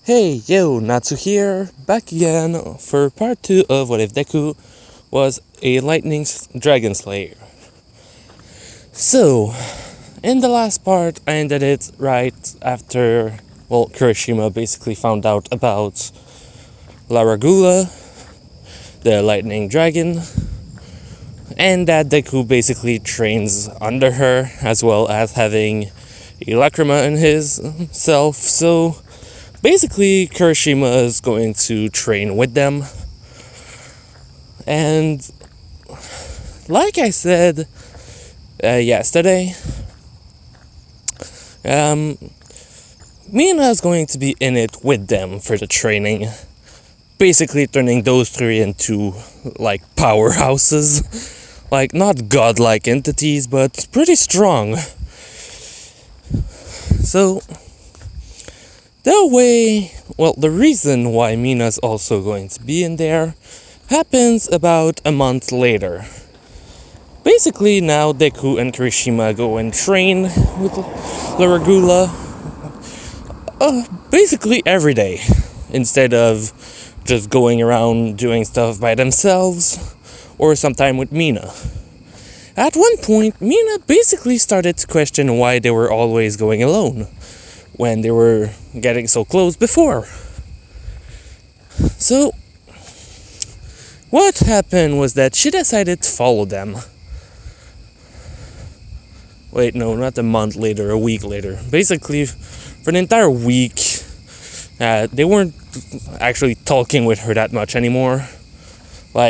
Hey, yo, Natsu here, back again for part 2 of What If Deku was a Lightning Dragon Slayer. So, in the last part, I ended it right after, Kirishima basically found out about Laragula, the Lightning Dragon, and that Deku basically trains under her, as well as having a Lacrima in his self, so basically, Kirishima is going to train with them. And like I said yesterday, Mina is going to be in it with them for the training. Basically turning those three into, powerhouses. Not godlike entities, but pretty strong. So the reason why Mina's also going to be in there happens about a month later. Basically, now Deku and Kirishima go and train with Laragula basically every day, instead of just going around doing stuff by themselves, or sometime with Mina. At one point, Mina basically started to question why they were always going alone, when they were getting so close before. So, what happened was that she decided to follow them. Wait, no, not a month later, a week later. Basically, for an entire week, they weren't actually talking with her that much anymore.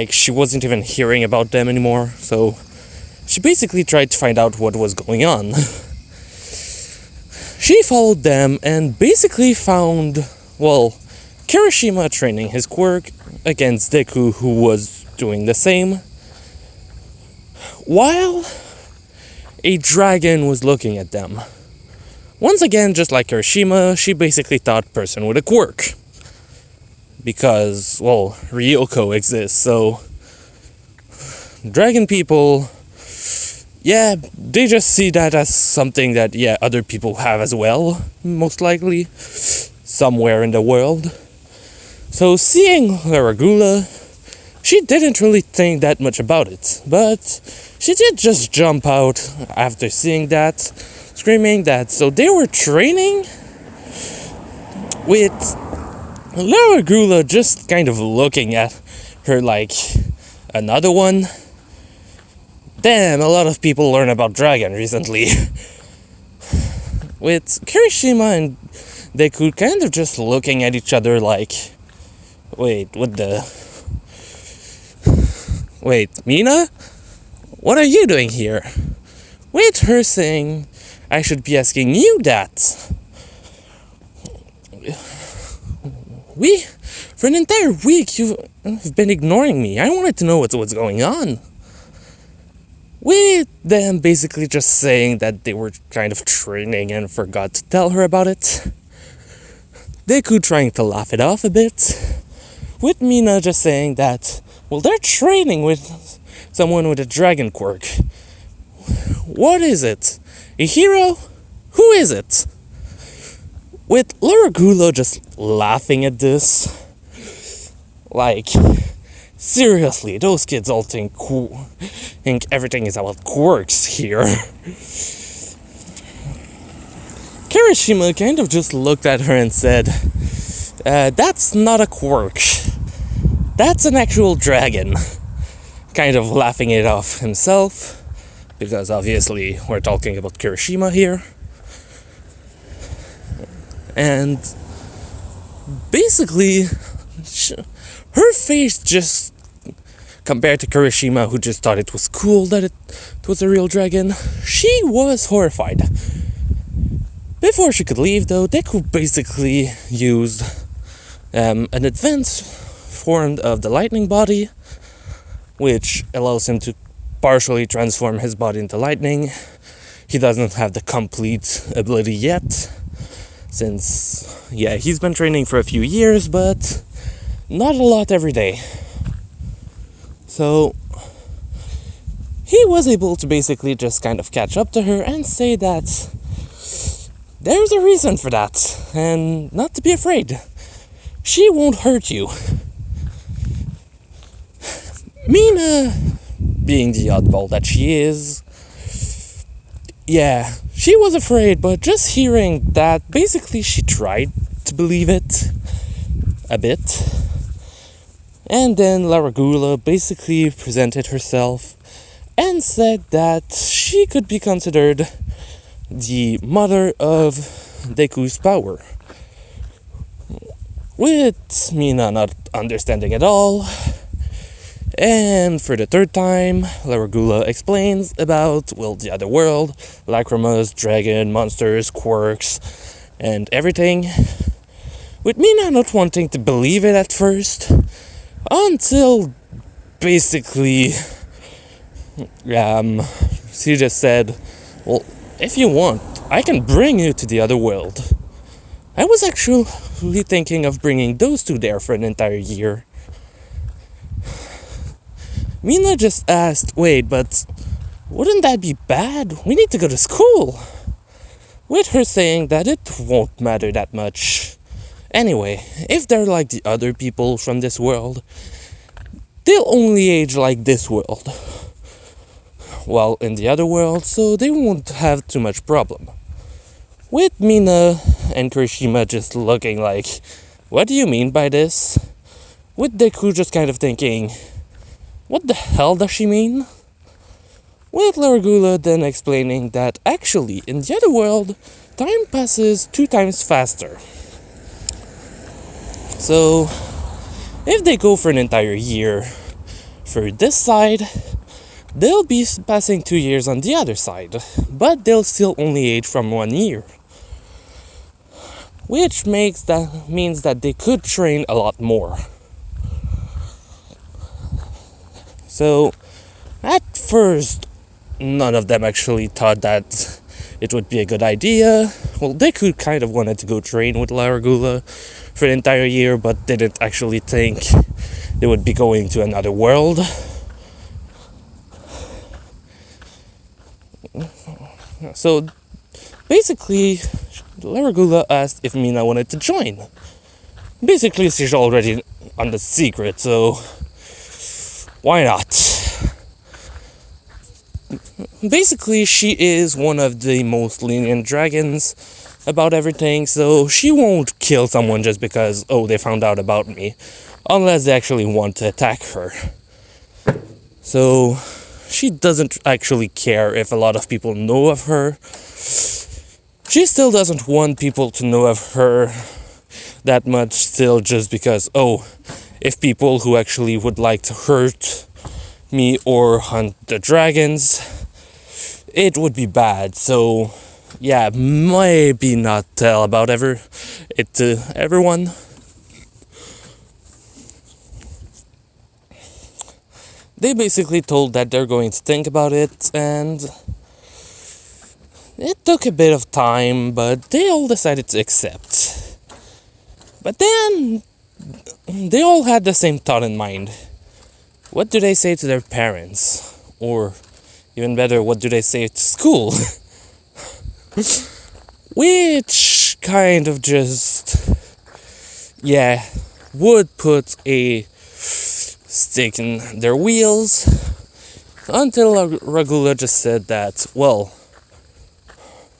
She wasn't even hearing about them anymore, so she basically tried to find out what was going on. She followed them and basically found, Kirishima training his quirk against Deku, who was doing the same, while a dragon was looking at them. Once again, just like Kirishima, she basically thought person with a quirk. Because, Ryoko exists, so dragon people, they just see that as something that, other people have as well, most likely, somewhere in the world. So seeing Laragula, she didn't really think that much about it, but she did just jump out after seeing that, screaming that. So they were training with Laragula just kind of looking at her like another one. Damn, a lot of people learn about dragon recently. With Kirishima and Deku kind of just looking at each other like, Wait, Mina? What are you doing here? With her saying, I should be asking you that. For an entire week, you've been ignoring me. I wanted to know what's going on. With them basically just saying that they were kind of training and forgot to tell her about it. Deku trying to laugh it off a bit. With Mina just saying that, they're training with someone with a dragon quirk. What is it? A hero? Who is it? With Laragula just laughing at this. Seriously, those kids all think everything is about quirks here. Kirishima kind of just looked at her and said, that's not a quirk. That's an actual dragon. Kind of laughing it off himself, because obviously we're talking about Kirishima here. And basically, her face just, compared to Kirishima, who just thought it was cool that it was a real dragon, she was horrified. Before she could leave, though, Deku basically used an advanced form of the lightning body, which allows him to partially transform his body into lightning. He doesn't have the complete ability yet, since, he's been training for a few years, but not a lot every day. So he was able to basically just kind of catch up to her and say that there's a reason for that, and not to be afraid. she won't hurt you. Mina, being the oddball that she is, yeah, she was afraid, but just hearing that, basically she tried to believe it a bit. And then Laragula basically presented herself and said that she could be considered the mother of Deku's power. With Mina not understanding at all. And for the third time, Laragula explains about, well, the other world, Lacrimas, dragon, monsters, quirks, and everything. With Mina not wanting to believe it at first, until basically, she just said, well, if you want, I can bring you to the other world. I was actually thinking of bringing those two there for an entire year. Mina just asked, wait, but wouldn't that be bad? We need to go to school. With her saying that it won't matter that much. Anyway, if they're like the other people from this world, they'll only age like this world. While in the other world, so they won't have too much problem. With Mina and Kirishima just looking like, what do you mean by this? With Deku just kind of thinking, what the hell does she mean? With Laragula then explaining that actually, in the other world, time passes 2 times faster. So, if they go for an entire year for this side, they'll be passing 2 years on the other side, but they'll still only age from 1 year. Which means that they could train a lot more. So, at first, none of them actually thought that it would be a good idea. Well, Deku kind of wanted to go train with Laragula for an entire year, but didn't actually think they would be going to another world. So, basically, Laragula asked if Mina wanted to join. Basically, she's already on the secret, so why not? Basically, she is one of the most lenient dragons about everything, so she won't kill someone just because, oh, they found out about me, unless they actually want to attack her. So, she doesn't actually care if a lot of people know of her. She still doesn't want people to know of her that much still, just because, oh, if people who actually would like to hurt me or hunt the dragons, it would be bad. So, yeah, maybe not tell about it to everyone. They basically told that they're going to think about it, and it took a bit of time, but they all decided to accept. But then, they all had the same thought in mind. What do they say to their parents? Or, even better, what do they say to school? Which kind of just, would put a stick in their wheels. Until Ragula just said that, well,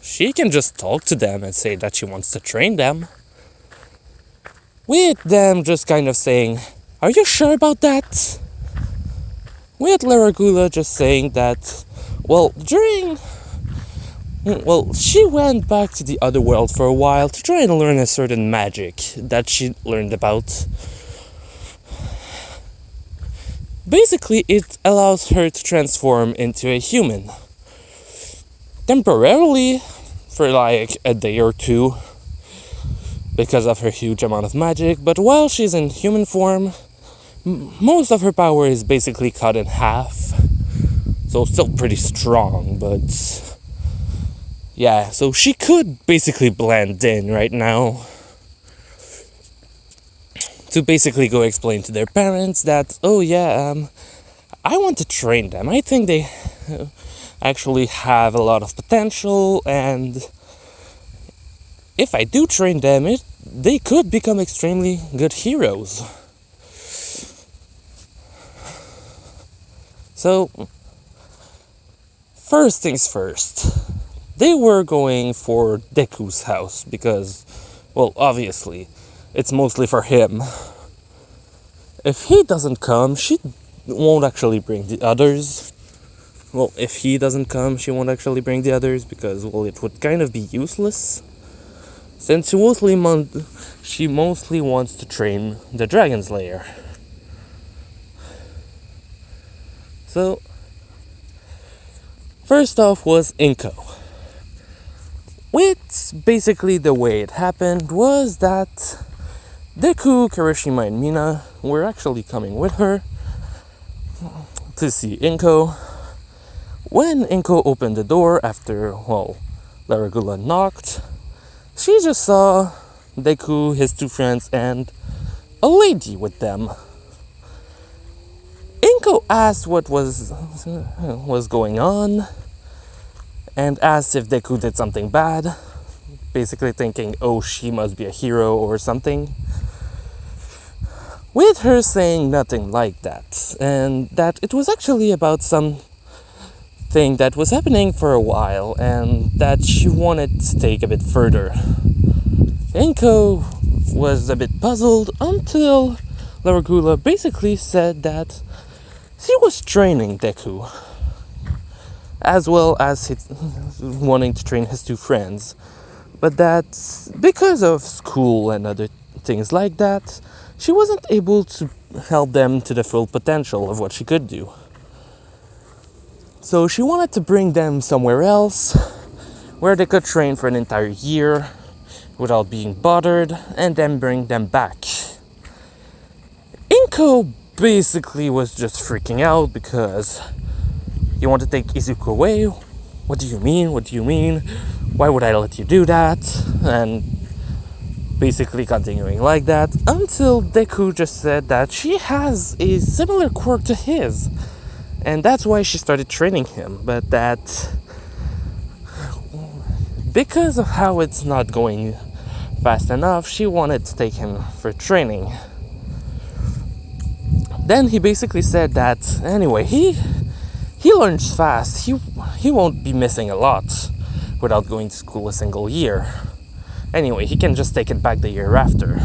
she can just talk to them and say that she wants to train them. With them just kind of saying, are you sure about that? With Laragula just saying that, she went back to the other world for a while to try and learn a certain magic that she learned about. Basically, it allows her to transform into a human. Temporarily, for like a day or two, because of her huge amount of magic, but while she's in human form, most of her power is basically cut in half. So still pretty strong, but yeah, so she could basically blend in right now. To basically go explain to their parents that, I want to train them. I think they actually have a lot of potential, and if I do train them, they could become extremely good heroes. So, first things first, they were going for Deku's house because, well, obviously, it's mostly for him. If he doesn't come, she won't actually bring the others. Well, if he doesn't come, she won't actually bring the others because, well, it would kind of be useless. Since she mostly wants to train the Dragon Slayer. So, first off was Inko. Which, basically the way it happened was that Deku, Kirishima, and Mina were actually coming with her to see Inko. When Inko opened the door after, well, Laragula knocked, she just saw Deku, his two friends, and a lady with them. Inko asked what was going on and asked if Deku did something bad, basically thinking, oh, she must be a hero or something. With her saying nothing like that, and that it was actually about something that was happening for a while and that she wanted to take a bit further. Inko was a bit puzzled until Laragula basically said that he was training Deku, as well as wanting to train his two friends, but that because of school and other things like that, she wasn't able to help them to the full potential of what she could do. So she wanted to bring them somewhere else, where they could train for an entire year without being bothered, and then bring them back. Inko basically was just freaking out because you want to take Izuku away? What do you mean? What do you mean? Why would I let you do that? And basically continuing like that until Deku just said that she has a similar quirk to his, and that's why she started training him, but that because of how it's not going fast enough, she wanted to take him for training. Then he basically said that anyway, he learns fast. He won't be missing a lot without going to school a single year. Anyway, he can just take it back the year after.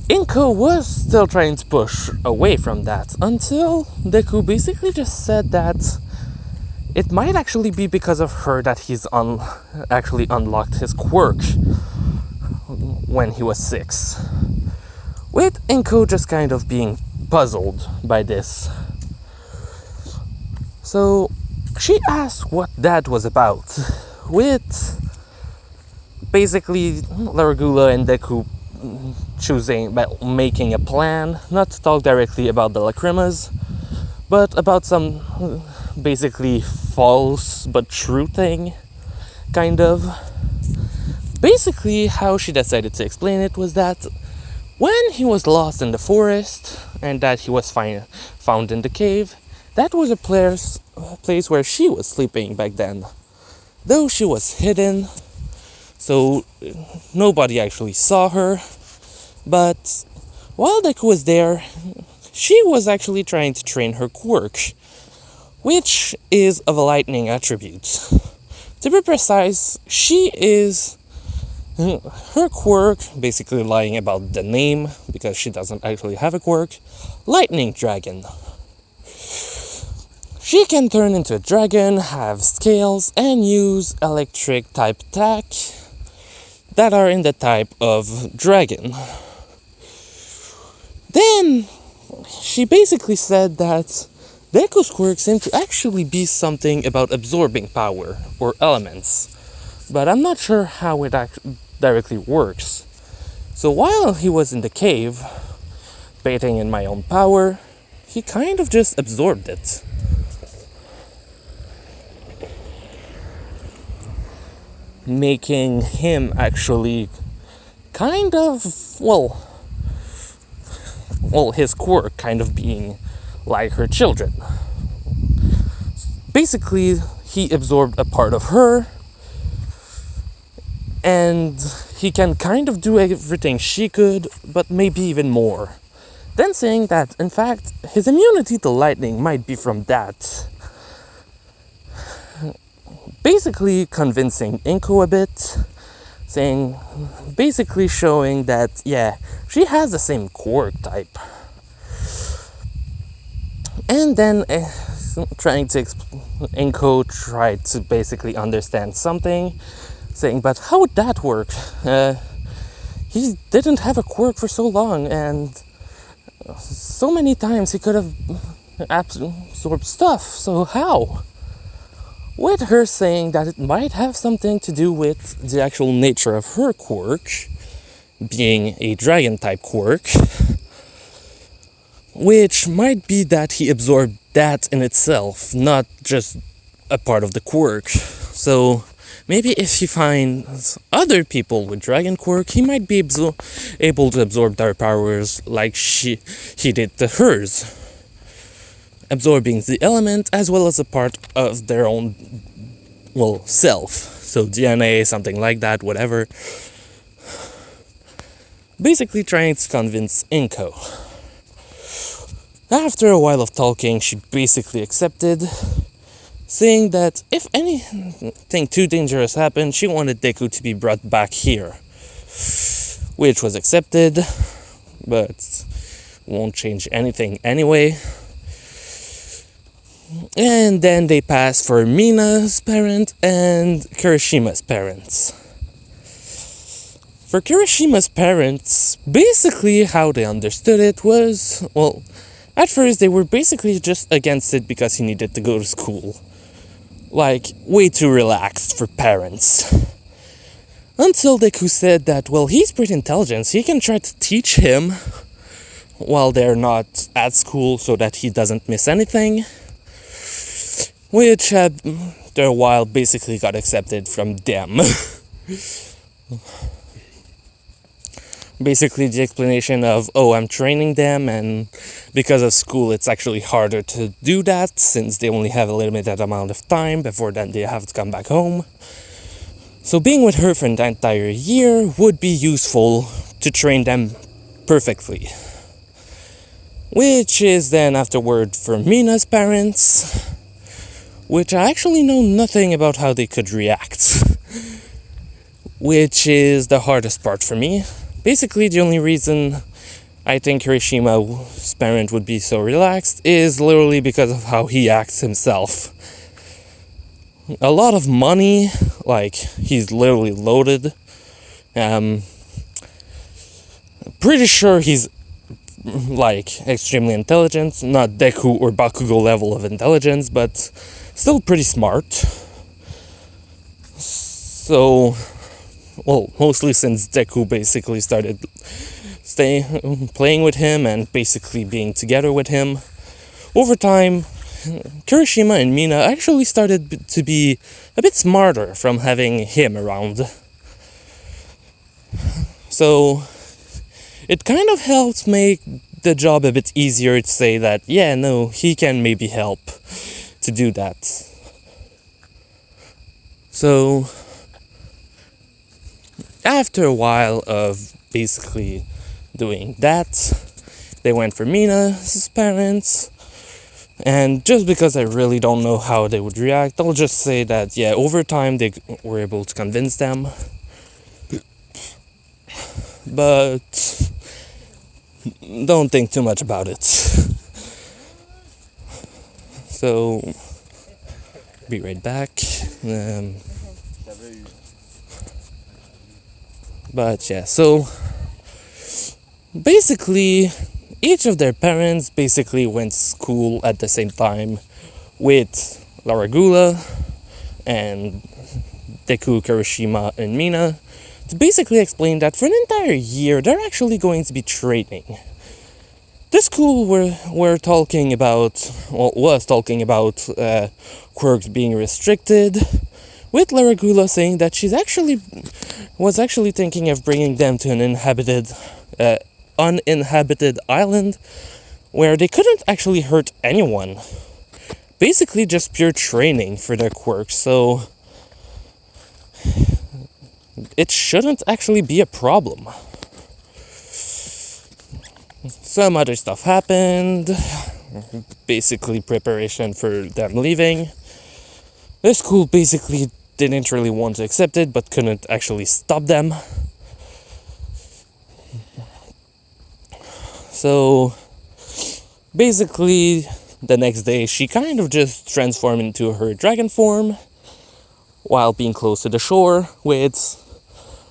Inko was still trying to push away from that until Deku basically just said that it might actually be because of her that he's actually unlocked his quirk when he was 6. With Inko just kind of being puzzled by this. So she asked what that was about, with basically Laragula and Deku making a plan not to talk directly about the Lacrimas, but about some basically false but true thing, kind of. Basically, how she decided to explain it was that when he was lost in the forest and that he was found in the cave, that was a place where she was sleeping back then. Though she was hidden, so nobody actually saw her. But while Deku was there, she was actually trying to train her quirk, which is of a lightning attribute. To be precise, her quirk, basically lying about the name, because she doesn't actually have a quirk, Lightning Dragon. She can turn into a dragon, have scales, and use electric type attack that are in the type of dragon. Then, she basically said that Deku's quirk seemed to actually be something about absorbing power, or elements. But I'm not sure how it directly works. So while he was in the cave, bathing in my own power, he kind of just absorbed it. Making him actually kind of, his quirk kind of being like her children. Basically, he absorbed a part of her and he can kind of do everything she could, but maybe even more. Then saying that, in fact, his immunity to lightning might be from that. Basically convincing Inko a bit, basically showing that, yeah, she has the same quirk type. And then Inko tried to basically understand something, saying, but how would that work? He didn't have a quirk for so long, and so many times he could have absorbed stuff, so how? With her saying that it might have something to do with the actual nature of her quirk, being a dragon type quirk, which might be that he absorbed that in itself, not just a part of the quirk. So maybe if he finds other people with dragon quirk, he might be able to absorb their powers like he did to hers, absorbing the element as well as a part of their own, self. So DNA, something like that, whatever. Basically trying to convince Inko. After a while of talking, she basically accepted, saying that if anything too dangerous happened, she wanted Deku to be brought back here. Which was accepted, but won't change anything anyway. And then they passed for Mina's parent and Kirishima's parents. For Kirishima's parents, basically how they understood it was, at first they were basically just against it because he needed to go to school. Like, way too relaxed for parents. Until Deku said that, he's pretty intelligent, so he can try to teach him while they're not at school so that he doesn't miss anything. Which, after a while, basically got accepted from them. Basically the explanation of, I'm training them, and because of school it's actually harder to do that since they only have a limited amount of time before then they have to come back home. So being with her for an entire year would be useful to train them perfectly. Which is then afterward for Mina's parents, which I actually know nothing about how they could react. Which is the hardest part for me. Basically, the only reason I think Kirishima's parent would be so relaxed is literally because of how he acts himself. A lot of money, like, he's literally loaded. Pretty sure he's, extremely intelligent. Not Deku or Bakugo level of intelligence, but still pretty smart. So, mostly since Deku basically started playing with him and basically being together with him. Over time, Kirishima and Mina actually started to be a bit smarter from having him around. So, it kind of helps make the job a bit easier to say that, he can maybe help to do that. So, after a while of basically doing that, they went for Mina's parents, and just because I really don't know how they would react, I'll just say that, over time they were able to convince them. But don't think too much about it. So, be right back. So basically, each of their parents basically went to school at the same time with Laragula and Deku, Kirishima, and Mina to basically explain that for an entire year they're actually going to be training. This school was talking about quirks being restricted, with Laragula saying that she was actually thinking of bringing them to an uninhabited island where they couldn't actually hurt anyone. Basically just pure training for their quirks. So it shouldn't actually be a problem. Some other stuff happened, basically preparation for them leaving. The school basically didn't really want to accept it, but couldn't actually stop them. So basically the next day she kind of just transformed into her dragon form while being close to the shore, with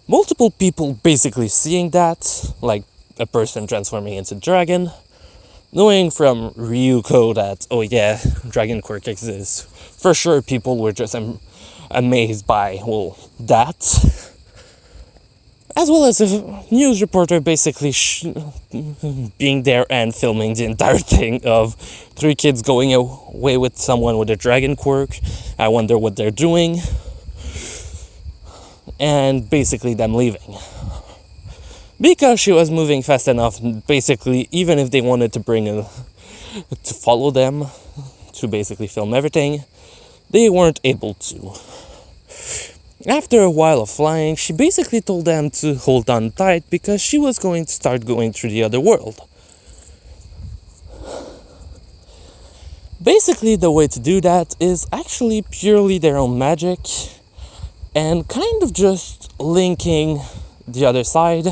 multiple people basically seeing that, like a person transforming into dragon, knowing from Ryuko that, oh yeah, dragon quirk exists. For sure people were just amazed by, well, that. As well as a news reporter basically being there and filming the entire thing of 3 kids going away with someone with a dragon quirk. I wonder what they're doing. And basically them leaving. Because she was moving fast enough, basically, even if they wanted to to follow them, to basically film everything, they weren't able to. After a while of flying, she basically told them to hold on tight because she was going to start going through the other world. Basically, the way to do that is actually purely their own magic and kind of just linking the other side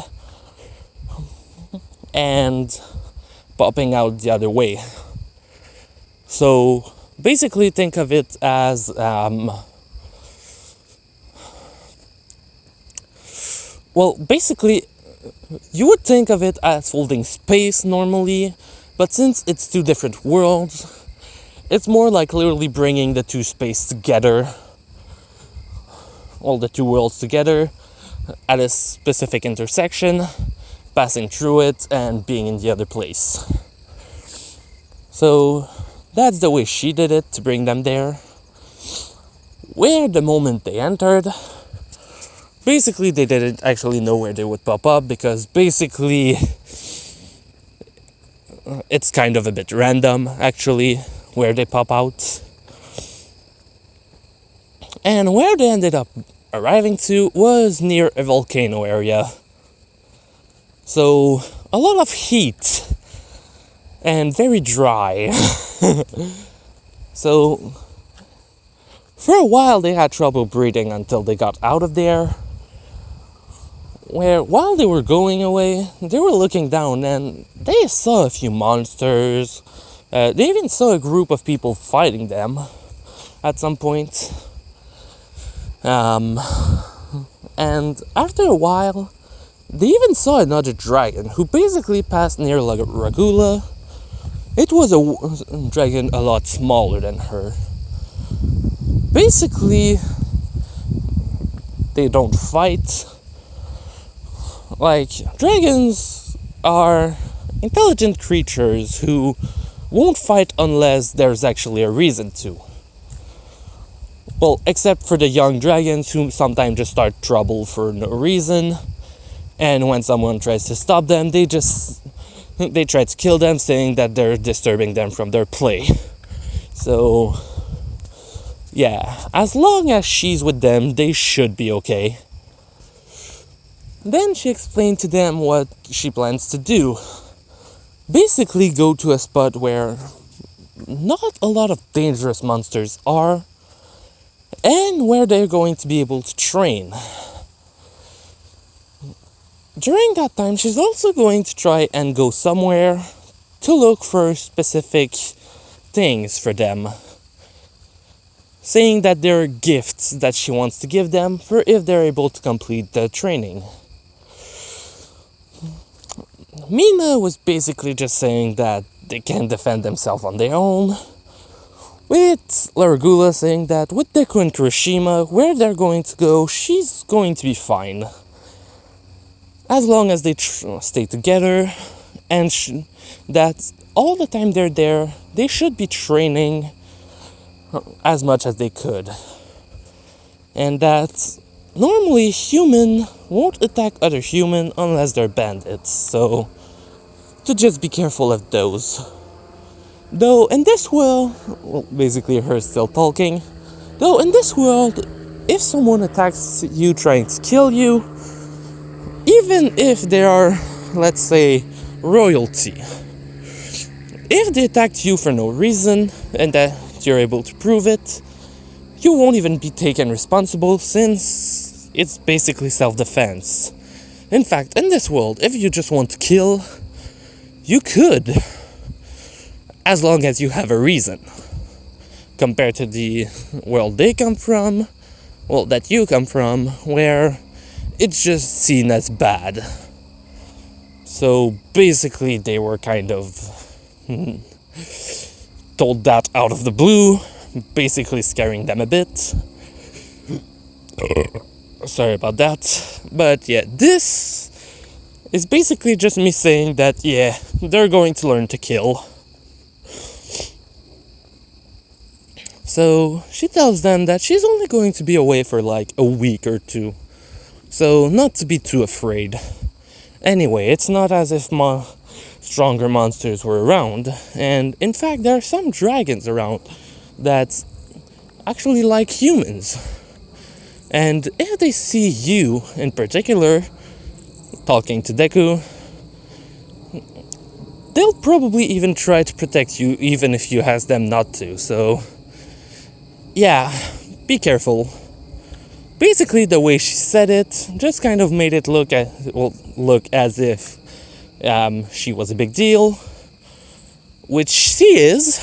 and popping out the other way. So basically think of it as basically, you would think of it as folding space normally, but since it's 2 different worlds, it's more like literally bringing the 2 spaces together, all the 2 worlds together at a specific intersection, passing through it and being in the other place. So that's the way she did it to bring them there. Where the moment they entered, basically, they didn't actually know where they would pop up because basically it's kind of a bit random, actually, where they pop out. And where they ended up arriving to was near a volcano area. So, a lot of heat and very dry. So, for a while they had trouble breathing until they got out of there. Where while they were going away, they were looking down and they saw a few monsters. They even saw a group of people fighting them at some point. And after a while, they even saw another dragon who basically passed near Ragula. It was a dragon a lot smaller than her. Basically, they don't fight. Like, dragons are intelligent creatures who won't fight unless there's actually a reason to. Well, except for the young dragons who sometimes just start trouble for no reason. And when someone tries to stop them, they try to kill them, saying that they're disturbing them from their play. So, yeah, as long as she's with them, they should be okay. Then she explained to them what she plans to do. Basically go to a spot where not a lot of dangerous monsters are, and where they're going to be able to train. During that time, she's also going to try and go somewhere to look for specific things for them, saying that there are gifts that she wants to give them for if they're able to complete the training. Mina was basically just saying that they can defend themselves on their own, with Laragula saying that with Deku and Kirishima, where they're going to go, she's going to be fine. As long as they stay together, and that all the time they're there, they should be training as much as they could. And that normally human won't attack other human unless they're bandits, so to just be careful of those. Though in this world, well, basically her still talking, though in this world, if someone attacks you trying to kill you, even if they are, let's say, royalty, if they attacked you for no reason and that you're able to prove it, you won't even be taken responsible since it's basically self-defense. In fact, in this world, if you just want to kill, you could, as long as you have a reason. Compared to the world they come from, well, that you come from, where it's just seen as bad. So basically they were kind of told that out of the blue, basically scaring them a bit. Sorry about that. But yeah, this is basically just me saying that, yeah, they're going to learn to kill. So she tells them that she's only going to be away for like a week or two. So not to be too afraid. Anyway, it's not as if stronger monsters were around. And in fact, there are some dragons around that actually like humans. And if they see you in particular talking to Deku, they'll probably even try to protect you even if you ask them not to. So yeah, be careful. Basically, the way she said it just kind of made it look as if she was a big deal, which she is.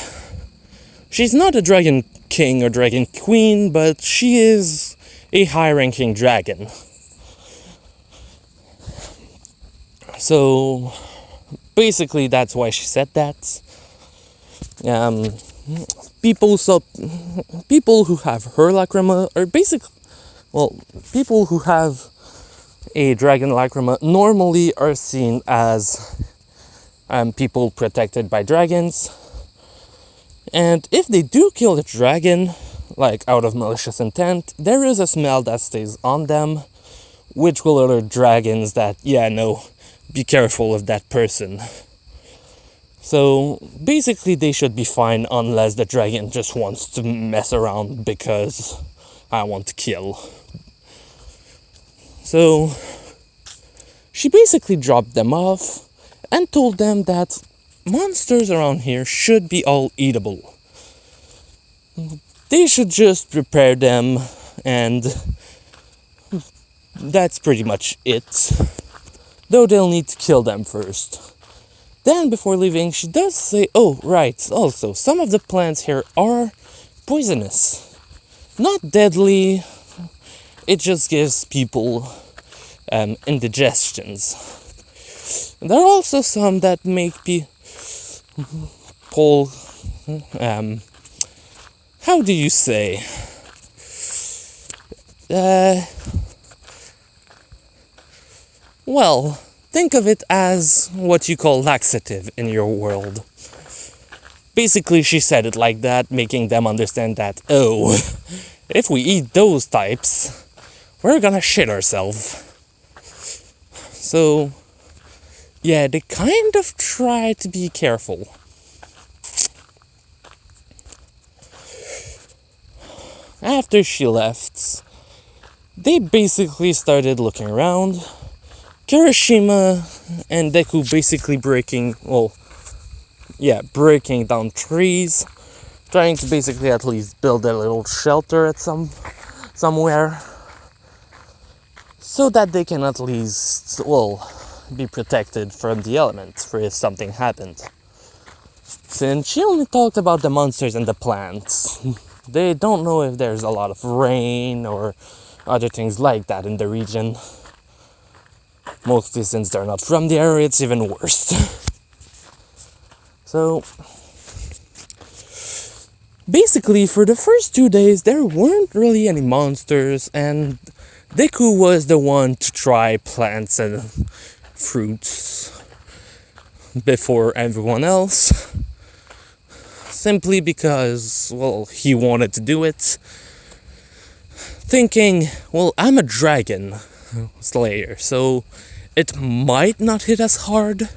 She's not a dragon king or dragon queen, but she is a high-ranking dragon. So basically, that's why she said that. People who have her lacrima are people who have a dragon lacrima normally are seen as people protected by dragons. And if they do kill a dragon, like out of malicious intent, there is a smell that stays on them, which will alert dragons that, yeah, no, be careful of that person. So basically they should be fine unless the dragon just wants to mess around because I want to kill. So she basically dropped them off and told them that monsters around here should be all eatable. They should just prepare them, and that's pretty much it. Though they'll need to kill them first. Then, before leaving, she does say, oh, right, also, some of the plants here are poisonous. Not deadly, it just gives people indigestions. There are also some that make people, how do you say? Well, think of it as what you call laxative in your world. Basically, she said it like that, making them understand that, oh, if we eat those types, we're gonna shit ourselves. So, yeah, they kind of try to be careful. After she left, they basically started looking around. Kirishima and Deku basically breaking down trees, trying to basically at least build a little shelter at somewhere, so that they can at least, be protected from the elements for if something happened. Since she only talked about the monsters and the plants, they don't know if there's a lot of rain or other things like that in the region. Mostly since they're not from the area, it's even worse. So, basically, for the first 2 days, there weren't really any monsters, and Deku was the one to try plants and fruits before everyone else. Simply because, he wanted to do it. Thinking, I'm a dragon slayer, so it might not hit as hard,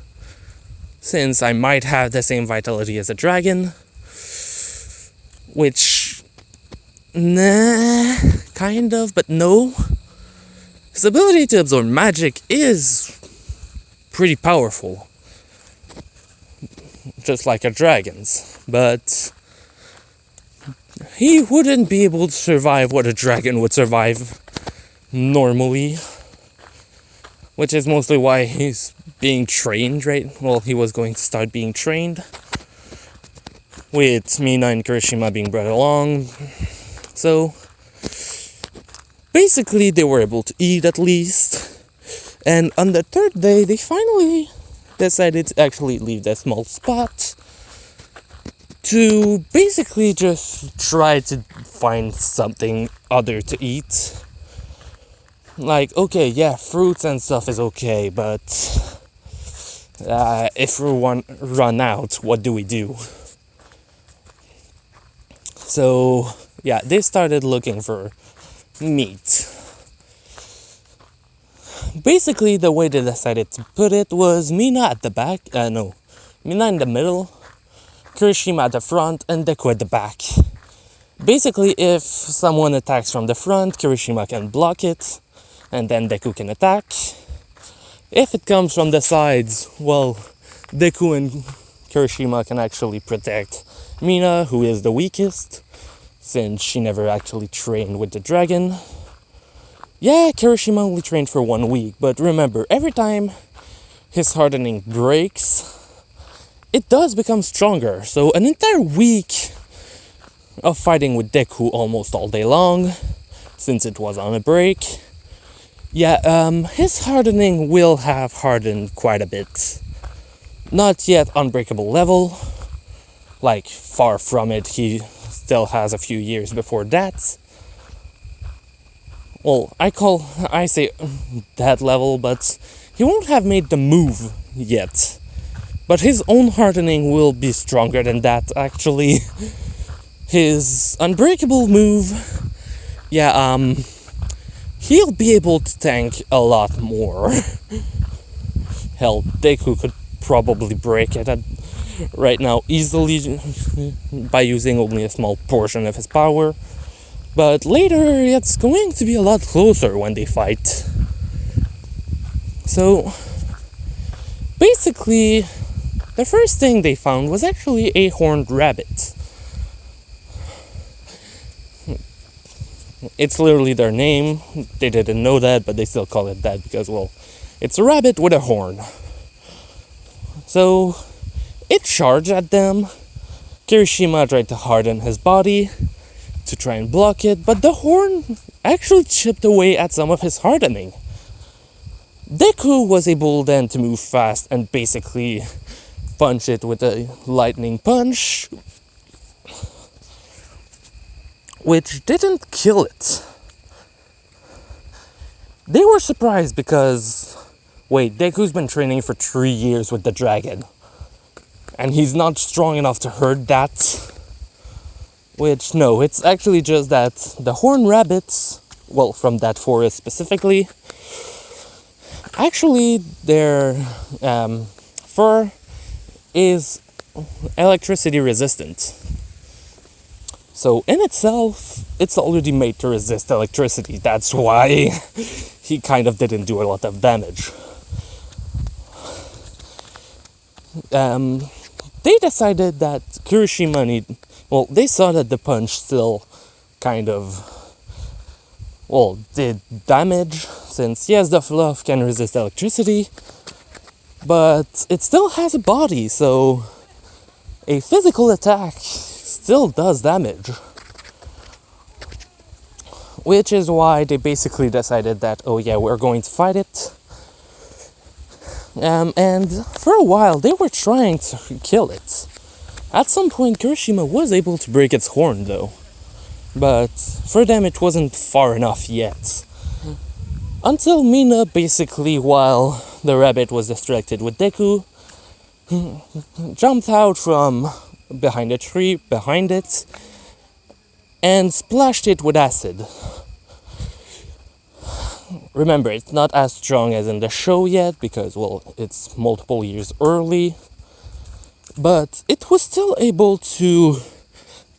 since I might have the same vitality as a dragon, which Nah, kind of, but no. His ability to absorb magic is pretty powerful, just like a dragon's, but he wouldn't be able to survive what a dragon would survive normally, which is mostly why he's being trained, right? Well, he was going to start being trained, with Mina and Kirishima being brought along. So basically they were able to eat at least, and on the third day they finally decided to actually leave that small spot to basically just try to find something other to eat. Like, okay, yeah, fruits and stuff is okay, but if we run out, what do we do? So, yeah, they started looking for meat. Basically, the way they decided to put it was Mina at the back, Mina in the middle, Kirishima at the front, and Deku at the back. Basically, if someone attacks from the front, Kirishima can block it, and then Deku can attack. If it comes from the sides, well, Deku and Kirishima can actually protect Mina, who is the weakest, since she never actually trained with the dragon. Yeah, Kirishima only trained for 1 week, but remember, every time his hardening breaks, it does become stronger. So an entire week of fighting with Deku almost all day long, since it was on a break. Yeah, his hardening will have hardened quite a bit. Not yet unbreakable level, like far from it, he still has a few years before that. Well, I say that level, but he won't have made the move yet. But his own hardening will be stronger than that, actually. His unbreakable move, yeah, he'll be able to tank a lot more. Hell, Deku could probably break it right now easily by using only a small portion of his power. But later, it's going to be a lot closer when they fight. So, basically, the first thing they found was actually a horned rabbit. It's literally their name. They didn't know that, but they still call it that because, well, it's a rabbit with a horn. So, it charged at them. Kirishima tried to harden his body to try and block it, but the horn actually chipped away at some of his hardening. Deku was able then to move fast and basically punch it with a lightning punch, which didn't kill it. They were surprised because, wait, Deku's been training for 3 years with the dragon, and he's not strong enough to hurt that. Which, no, it's actually just that the horned rabbits, well, from that forest specifically, actually their fur is electricity resistant. So in itself, it's already made to resist electricity. That's why he kind of didn't do a lot of damage. They decided that Kirishima they saw that the punch still kind of, did damage, since yes, the fluff can resist electricity, but it still has a body, so a physical attack still does damage. Which is why they basically decided that, oh yeah, we're going to fight it. And for a while, they were trying to kill it. At some point, Kirishima was able to break its horn, though. But for them, it wasn't far enough yet. Until Mina, basically, while the rabbit was distracted with Deku, jumped out from behind a tree, behind it, and splashed it with acid. Remember, it's not as strong as in the show yet, because, it's multiple years early. But it was still able to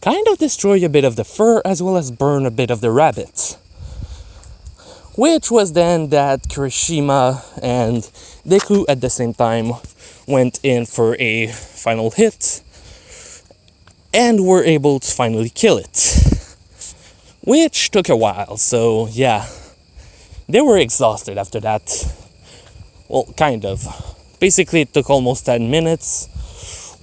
kind of destroy a bit of the fur as well as burn a bit of the rabbit. Which was then that Kirishima and Deku at the same time went in for a final hit and were able to finally kill it. Which took a while, so yeah. They were exhausted after that. Well, kind of. Basically, it took almost 10 minutes,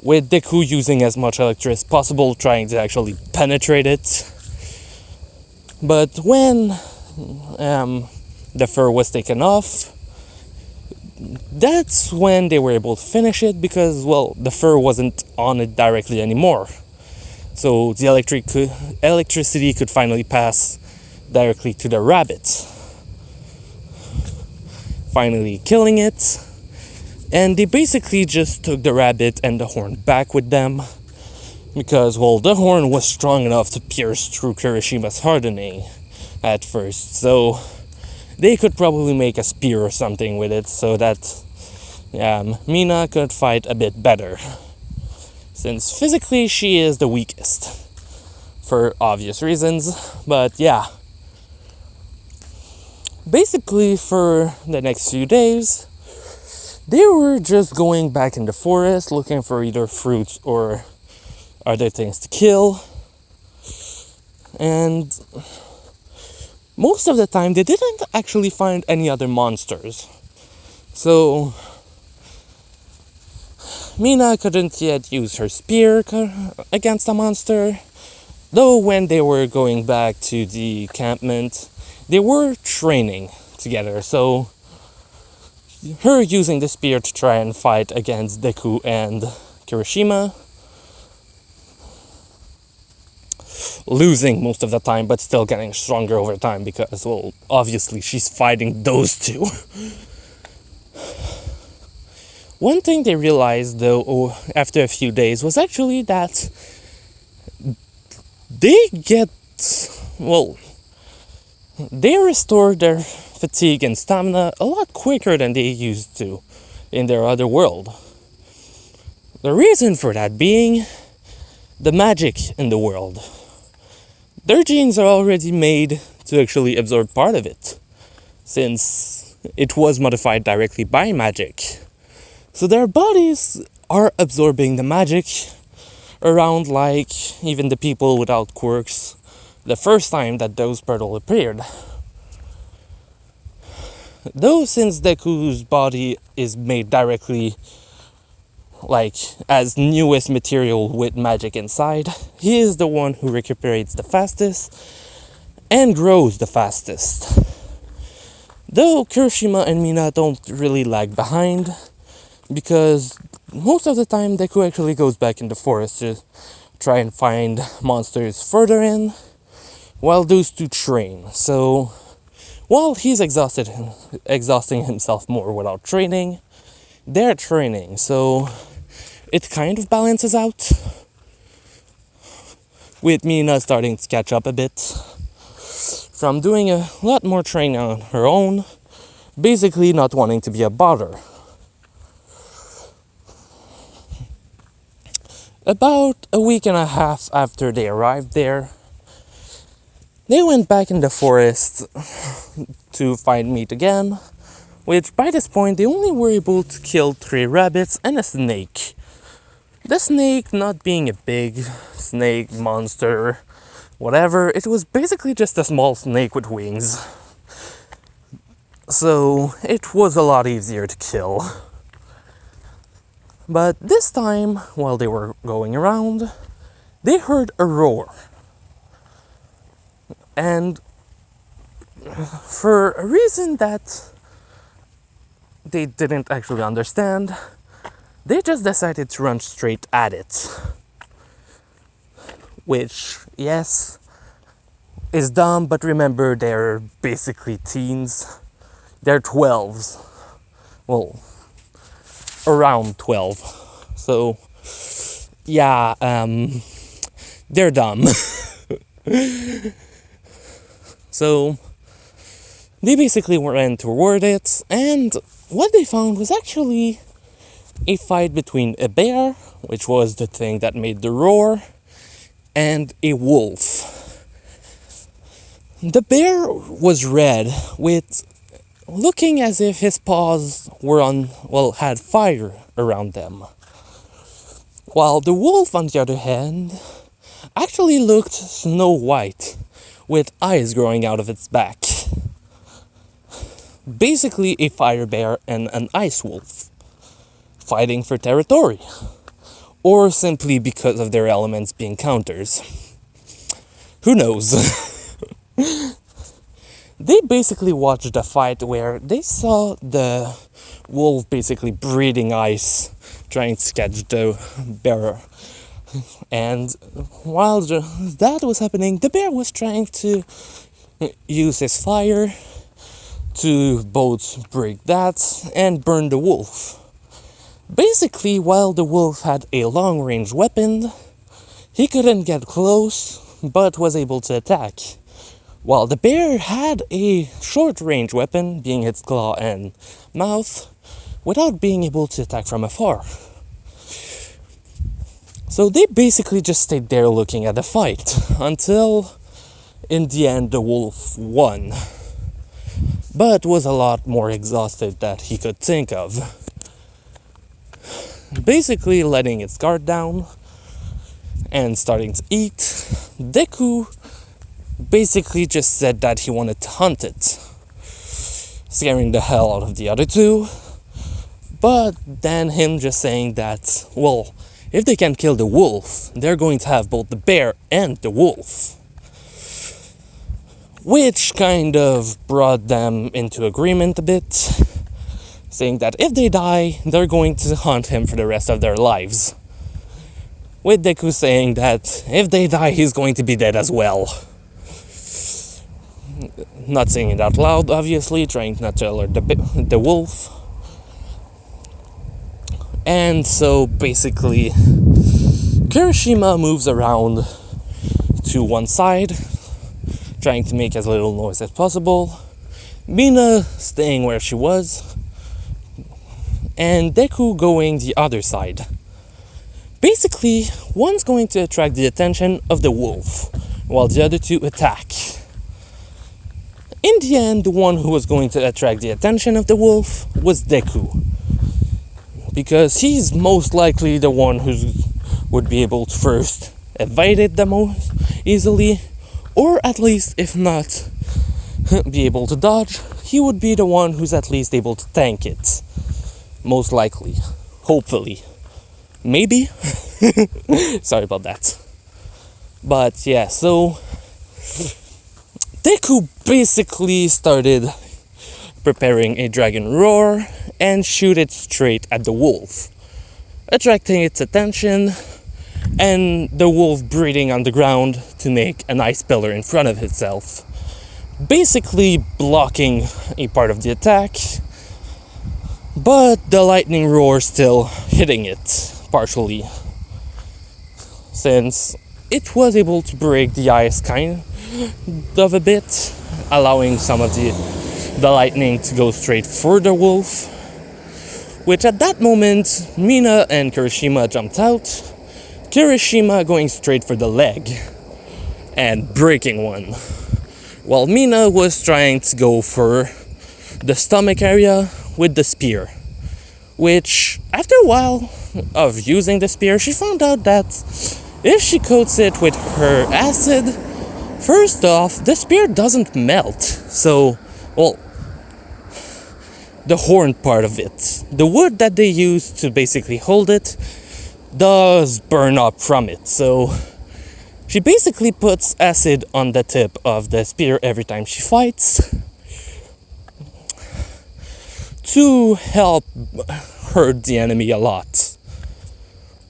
with Deku using as much electricity as possible, trying to actually penetrate it. But when the fur was taken off, that's when they were able to finish it, because, well, the fur wasn't on it directly anymore. So the electricity could finally pass directly to the rabbit, finally killing it. And they basically just took the rabbit and the horn back with them, because, well, the horn was strong enough to pierce through Kirishima's hardening at first, so they could probably make a spear or something with it so that Mina could fight a bit better, since physically she is the weakest, for obvious reasons. But yeah, basically for the next few days, they were just going back in the forest looking for either fruits or other things to kill. And most of the time they didn't actually find any other monsters. So Mina couldn't yet use her spear against a monster, though when they were going back to the encampment, they were training together, so her using the spear to try and fight against Deku and Kirishima, losing most of the time, but still getting stronger over time because, well, obviously she's fighting those two. One thing they realized, though, after a few days, was actually that they restore their fatigue and stamina a lot quicker than they used to in their other world. The reason for that being the magic in the world. Their genes are already made to actually absorb part of it, since it was modified directly by magic. So their bodies are absorbing the magic around like even the people without quirks the first time that those Pearl appeared. Though since Deku's body is made directly like as newest material with magic inside, he is the one who recuperates the fastest and grows the fastest. Though Kirishima and Mina don't really lag behind, because most of the time Deku actually goes back in the forest to try and find monsters further in, while those two train. So while he's exhausting himself more without training, they're training, so it kind of balances out, with Mina starting to catch up a bit from doing a lot more training on her own, basically not wanting to be a bother. About a week and a half after they arrived there, they went back in the forest to find meat again, which by this point they only were able to kill 3 rabbits and a snake. The snake not being a big snake monster, whatever, it was basically just a small snake with wings. So it was a lot easier to kill. But this time, while they were going around, they heard a roar. And for a reason that they didn't actually understand, they just decided to run straight at it. Which, yes, is dumb, but remember, they're basically teens. They're 12s. Well, around 12. So, yeah, they're dumb. So, they basically ran toward it, and what they found was actually a fight between a bear, which was the thing that made the roar, and a wolf. The bear was red, with looking as if his paws were had fire around them. While the wolf, on the other hand, actually looked snow white, with eyes growing out of its back. Basically a fire bear and an ice wolf, fighting for territory, or simply because of their elements being counters. Who knows? They basically watched a fight where they saw the wolf basically breathing ice, trying to catch the bear. And while that was happening, the bear was trying to use his fire to both break that and burn the wolf. Basically, while the wolf had a long-range weapon, he couldn't get close, but was able to attack. While the bear had a short-range weapon, being its claw and mouth, without being able to attack from afar. So they basically just stayed there looking at the fight, until, in the end, the wolf won. But was a lot more exhausted than he could think of. Basically letting its guard down, and starting to eat, Deku basically just said that he wanted to hunt it, scaring the hell out of the other two. But then him just saying that, well, if they can kill the wolf, they're going to have both the bear and the wolf. Which kind of brought them into agreement a bit, saying that if they die, they're going to hunt him for the rest of their lives. With Deku saying that if they die, he's going to be dead as well. Not saying it out loud, obviously, trying not to alert the wolf. And so basically, Kirishima moves around to one side, trying to make as little noise as possible. Mina staying where she was, and Deku going the other side. Basically, one's going to attract the attention of the wolf, while the other two attack. In the end, the one who was going to attract the attention of the wolf was Deku, because he's most likely the one who would be able to first evade it the most easily, or at least, if not be able to dodge, he would be the one who's at least able to tank it. Most likely. Hopefully. Maybe? Sorry about that. But yeah, so Deku basically started preparing a dragon roar and shoot it straight at the wolf, attracting its attention, and the wolf breathing on the ground to make an ice pillar in front of itself, basically blocking a part of the attack, but the lightning roar still hitting it partially, since it was able to break the ice kind of a bit, allowing some of the lightning to go straight for the wolf, which at that moment Mina and Kirishima jumped out, Kirishima going straight for the leg and breaking one, while Mina was trying to go for the stomach area with the spear, which after a while of using the spear, she found out that if she coats it with her acid, first off, the spear doesn't melt. So, well, the horn part of it, the wood that they use to basically hold it, does burn up from it. So she basically puts acid on the tip of the spear every time she fights to help hurt the enemy a lot.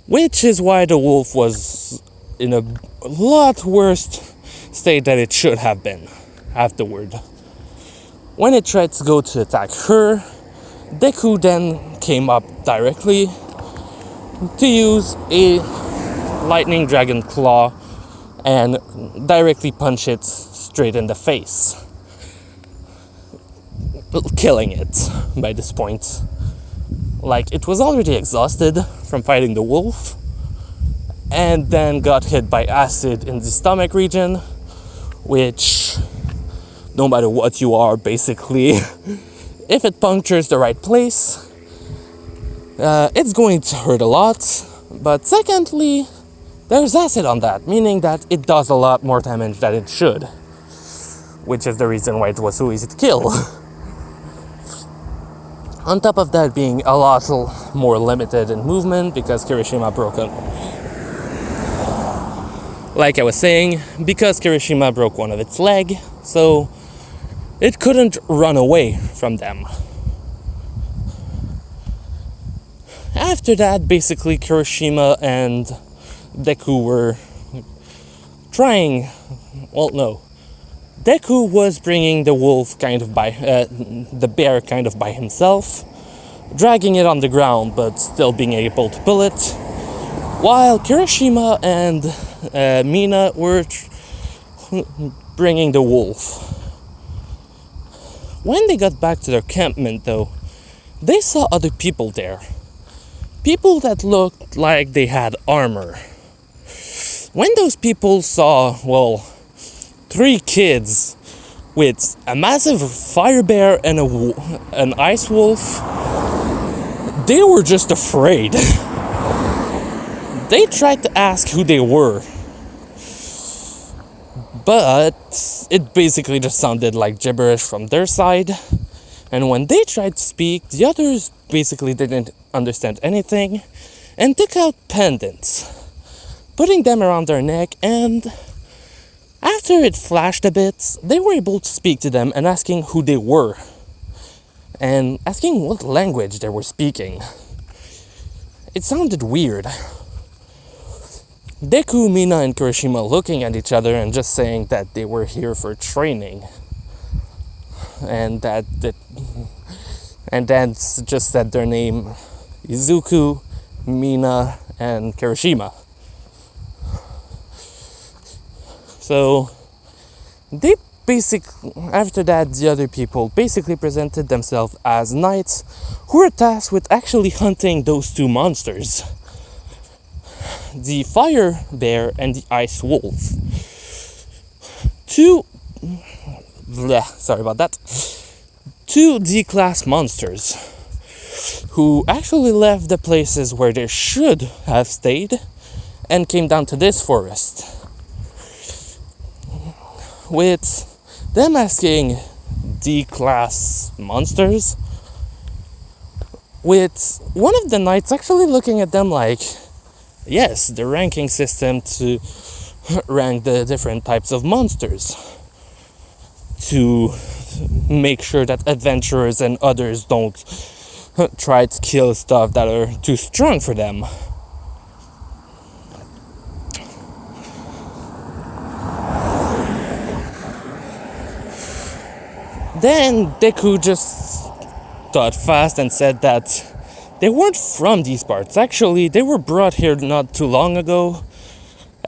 Which is why the wolf was in a lot worse state than it should have been afterward. When it tried to go to attack her, Deku then came up directly to use a lightning dragon claw and directly punch it straight in the face, killing it by this point. Like, it was already exhausted from fighting the wolf, and then got hit by acid in the stomach region, which, no matter what you are, basically, if it punctures the right place, it's going to hurt a lot. But secondly, there's acid on that, meaning that it does a lot more damage than it should, which is the reason why it was so easy to kill. On top of that being a lot more limited in movement because Kirishima broke it. Like I was saying, because Kirishima broke one of its leg, so it couldn't run away from them. After that, basically Kirishima and Deku were trying, well, no. Deku was bringing the wolf kind of by, the bear kind of by himself, dragging it on the ground but still being able to pull it, while Kirishima and Mina were bringing the wolf. When they got back to their campment though, they saw other people there. People that looked like they had armor. When those people saw, well, 3 kids with a massive fire bear and an ice wolf, they were just afraid. They tried to ask who they were, but it basically just sounded like gibberish from their side. And when they tried to speak, the others basically didn't understand anything and took out pendants, putting them around their neck, and after it flashed a bit, they were able to speak to them and asking who they were and asking what language they were speaking. It sounded weird. Deku, Mina, and Kirishima looking at each other and just saying that they were here for training, and then just said their name: Izuku, Mina, and Kirishima. So they after that, the other people basically presented themselves as knights who were tasked with actually hunting those 2 monsters, the fire bear and the ice wolf. 2 D-class monsters who actually left the places where they should have stayed and came down to this forest, with them asking D-class monsters, with one of the knights actually looking at them like, yes, the ranking system to rank the different types of monsters, to make sure that adventurers and others don't try to kill stuff that are too strong for them. Then Deku just thought fast and said that they weren't from these parts. Actually, they were brought here not too long ago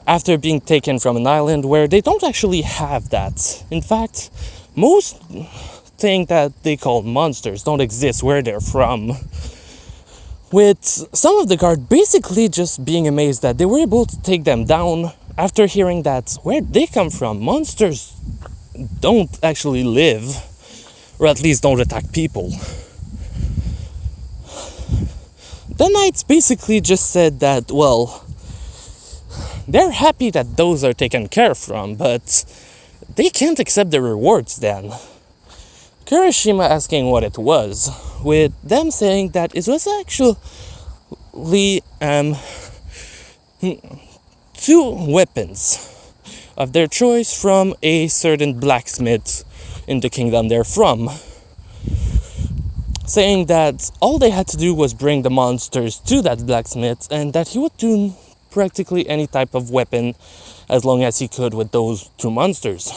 after being taken from an island where they don't actually have that. In fact, most things that they call monsters don't exist where they're from. With some of the guard basically just being amazed that they were able to take them down after hearing that where they come from, monsters don't actually live, or at least don't attack people. The knights basically just said that, well, they're happy that those are taken care from, but they can't accept the rewards then. Kirishima asking what it was, with them saying that it was actually 2 weapons of their choice from a certain blacksmith in the kingdom they're from, saying that all they had to do was bring the monsters to that blacksmith and that he would do practically any type of weapon as long as he could with those 2 monsters.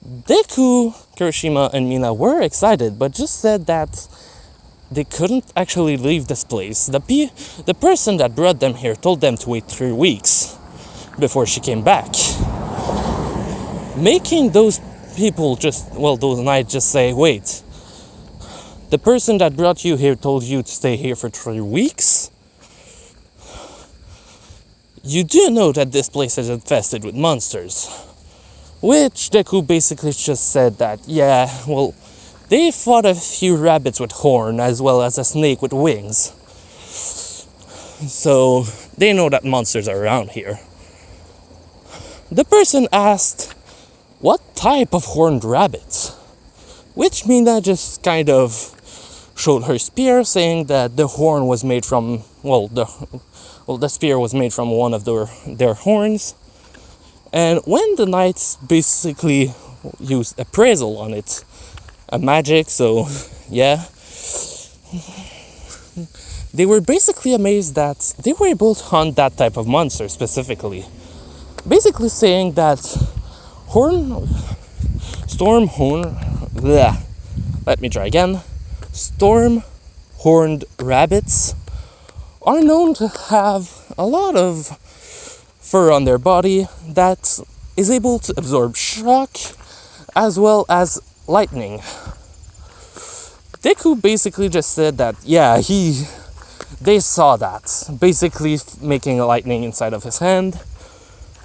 Deku, Kirishima, and Mina were excited, but just said that they couldn't actually leave this place. The person that brought them here told them to wait 3 weeks before she came back, making those people those knights just say, wait, the person that brought you here told you to stay here for 3 weeks? you do know that this place is infested with monsters. Which Deku basically just said that, yeah, well, they fought a few rabbits with horn as well as a snake with wings. So they know that monsters are around here. The person asked, what type of horned rabbits? Which Mina just kind of showed her spear, saying that the horn was made from, the spear was made from one of their horns. And when the knights basically used appraisal on it, a magic, so yeah, they were basically amazed that they were able to hunt that type of monster specifically. Basically saying that storm horned rabbits are known to have a lot of fur on their body that is able to absorb shock as well as lightning. Deku basically just said that, yeah, they saw that, basically making a lightning inside of his hand,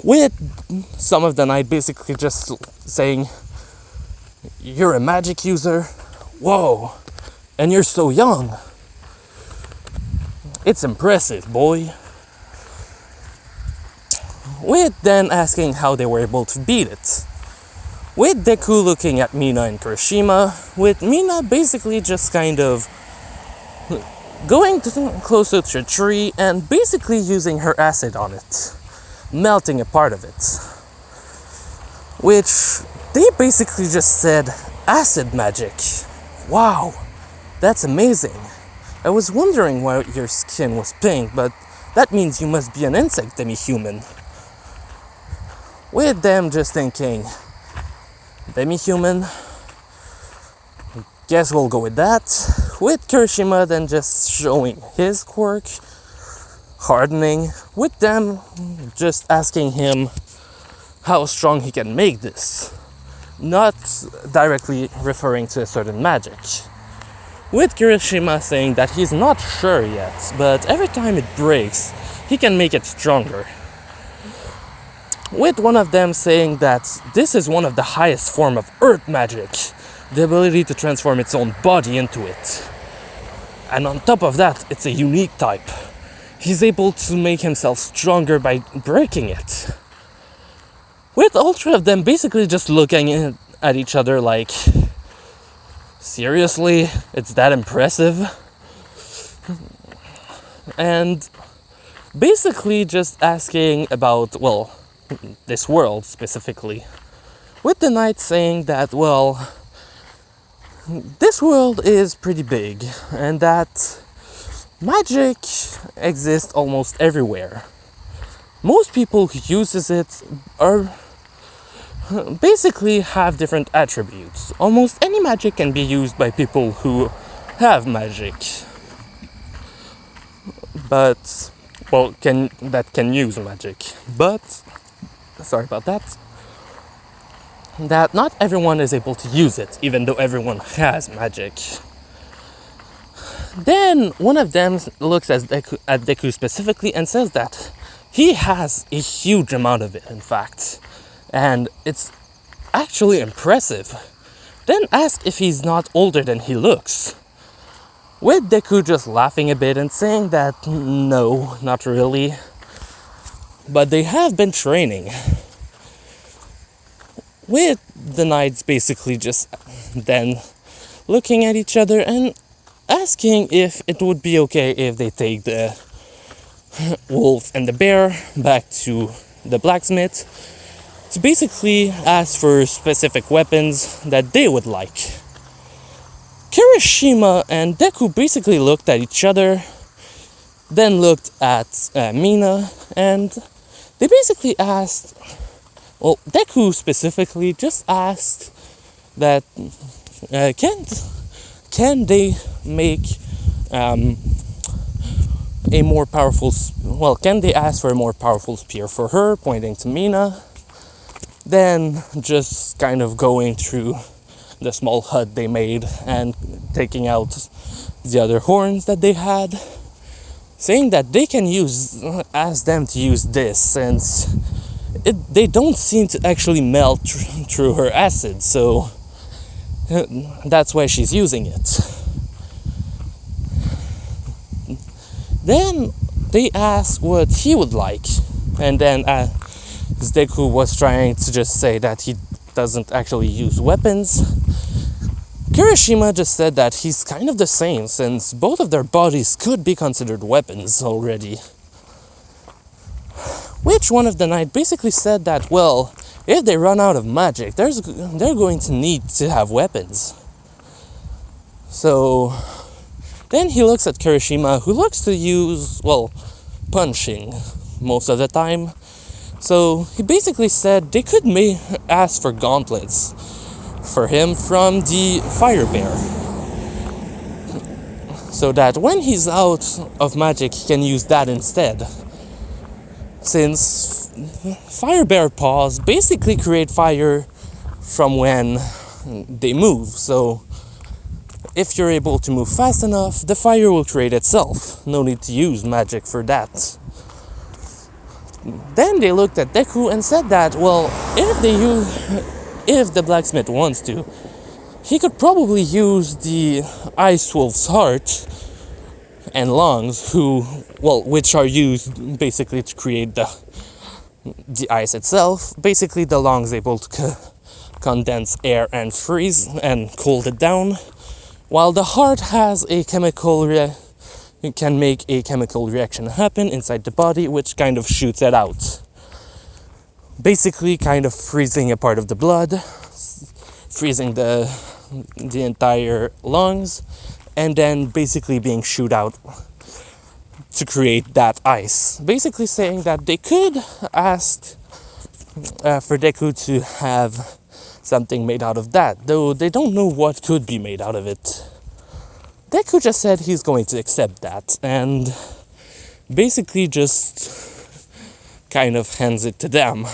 with some of the night basically just saying, you're a magic user? Whoa, and you're so young. It's impressive, boy. With then asking how they were able to beat it. With Deku looking at Mina and Kirishima, with Mina basically just kind of going closer to a tree and basically using her acid on it, melting a part of it. Which they basically just said, acid magic. Wow, that's amazing. I was wondering why your skin was pink, but that means you must be an insect demi-human. With them just thinking, demi-human, guess we'll go with that. With Kirishima then just showing his quirk, hardening, with them just asking him how strong he can make this, not directly referring to a certain magic. With Kirishima saying that he's not sure yet, but every time it breaks, he can make it stronger. With one of them saying that this is one of the highest form of earth magic, the ability to transform its own body into it. And on top of that, it's a unique type. He's able to make himself stronger by breaking it. With all three of them basically just looking at each other like, seriously, it's that impressive? And basically just asking about, this world specifically. With the knight saying that, this world is pretty big and that magic exists almost everywhere. Most people who uses it are basically have different attributes. Almost any magic can be used by people who have magic. But, can use magic. But, sorry about that. That not everyone is able to use it, even though everyone has magic. Then one of them looks at Deku specifically and says that he has a huge amount of it, in fact. And it's actually impressive. Then asks if he's not older than he looks. With Deku just laughing a bit and saying that no, not really. But they have been training. With the knights basically just then looking at each other and asking if it would be okay if they take the wolf and the bear back to the blacksmith to basically ask for specific weapons that they would like. Kirishima and Deku basically looked at each other, then looked at Mina, and they basically asked, Deku specifically just asked that can they make a more powerful, can they ask for a more powerful spear for her, pointing to Mina. Then just kind of going through the small hut they made and taking out the other horns that they had, saying that they can ask them to use this, since they don't seem to actually melt through her acid, so that's why she's using it. Then they asked what he would like, and then Deku was trying to just say that he doesn't actually use weapons. Kirishima just said that he's kind of the same, since both of their bodies could be considered weapons already. Which one of the knight basically said that, well, if they run out of magic, they're going to need to have weapons. So then he looks at Kirishima, who looks to use, well, punching most of the time. So he basically said they could ask for gauntlets for him from the fire bear, so that when he's out of magic, he can use that instead. Since fire bear paws basically create fire from when they move, so if you're able to move fast enough, the fire will create itself. No need to use magic for that. Then they looked at Deku and said that, well, if the blacksmith wants to, he could probably use the ice wolf's heart and lungs, which are used basically to create the ice itself. Basically, the lungs able to condense air and freeze and cool it down, while the heart has a it can make a chemical reaction happen inside the body, which kind of shoots it out. Basically, kind of freezing a part of the blood, freezing the entire lungs, and then basically being shoot out to create that ice. Basically saying that they could ask for Deku to have something made out of that, though they don't know what could be made out of it. Deku just said he's going to accept that, and basically just kind of hands it to them.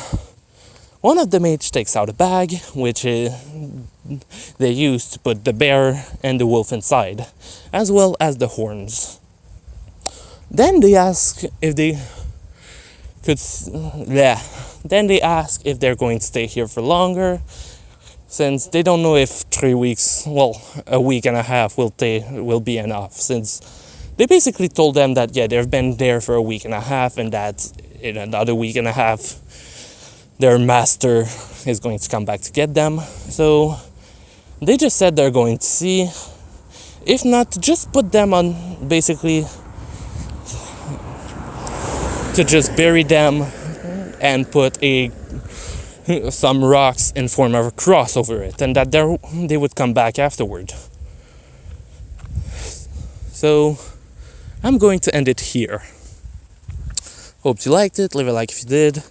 One of the mages takes out a bag, which they use to put the bear and the wolf inside, as well as the horns. Then they ask if they could. Then they ask if they're going to stay here for longer, since they don't know if 3 weeks, a week and a half will be enough, since they basically told them that, yeah, they've been there for a week and a half, and that in another week and a half, their master is going to come back to get them. So they just said they're going to see. If not, just put them on, basically, to just bury them and put some rocks in form of a cross over it, and that they would come back afterward. So I'm going to end it here. Hope you liked it. Leave a like if you did.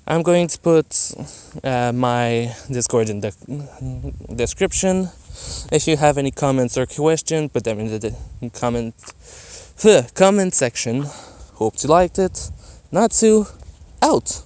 I'm going to put my Discord in the description. If you have any comments or questions, put them in the comment section. Hope you liked it. Natsu, out.